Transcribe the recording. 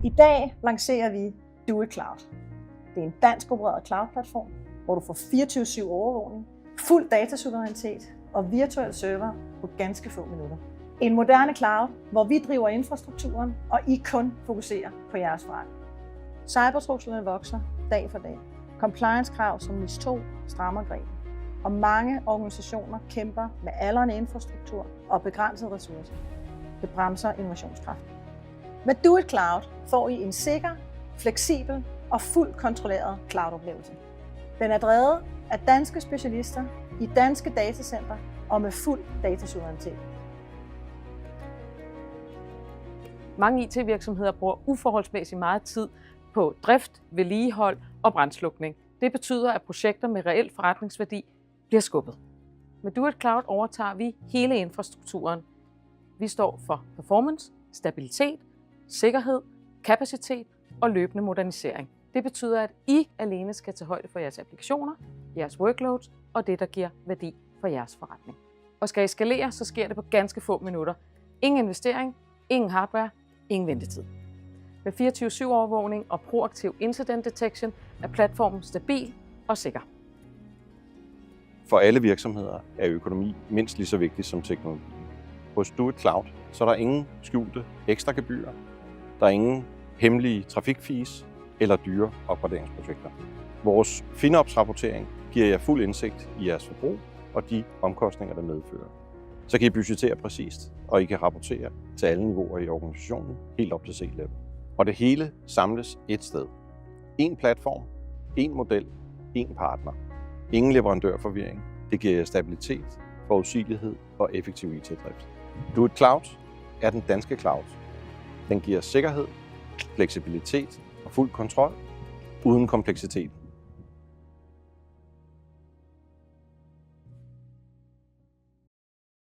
I dag lancerer vi Do It Cloud. Det er en dansk opereret cloud-platform, hvor du får 24/7 overvågning, fuld datasuverænitet og virtuel server på ganske få minutter. En moderne cloud, hvor vi driver infrastrukturen, og I kun fokuserer på jeres forretning. Cybertruslerne vokser dag for dag. Compliance-krav som NIS2 strammer grebet. Og mange organisationer kæmper med aldrende infrastruktur og begrænsede ressourcer. Det bremser innovationskraften. Med Do It Cloud får I en sikker, fleksibel og fuldt kontrolleret cloud-oplevelse. Den er drevet af danske specialister i danske datacenter og med fuld datasuverænitet. Mange IT-virksomheder bruger uforholdsmæssigt meget tid på drift, vedligehold og brandslukning. Det betyder, at projekter med reel forretningsværdi bliver skubbet. Med Do It Cloud overtager vi hele infrastrukturen. Vi står for performance, stabilitet, sikkerhed, kapacitet og løbende modernisering. Det betyder, at I alene skal tage højde for jeres applikationer, jeres workloads og det, der giver værdi for jeres forretning. Og skal I skalere, så sker det på ganske få minutter. Ingen investering, ingen hardware, ingen ventetid. Med 24/7 overvågning og proaktiv incident detection er platformen stabil og sikker. For alle virksomheder er økonomi mindst lige så vigtig som teknologi. Hos Do It Cloud så er der ingen skjulte ekstra gebyrer, der er ingen hemmelige trafikfees eller dyre opgraderingsprojekter. Vores FinOps-rapportering giver jer fuld indsigt i jeres forbrug og de omkostninger, der medfører. Så kan I budgettere præcist, og I kan rapportere til alle niveauer i organisationen, helt op til C-level. Og det hele samles et sted. En platform, en model, en partner. Ingen leverandørforvirring. Det giver jer stabilitet, forudsigelighed og effektiv IT-drift. Do It Cloud er den danske cloud. Den giver sikkerhed, fleksibilitet og fuld kontrol uden kompleksitet.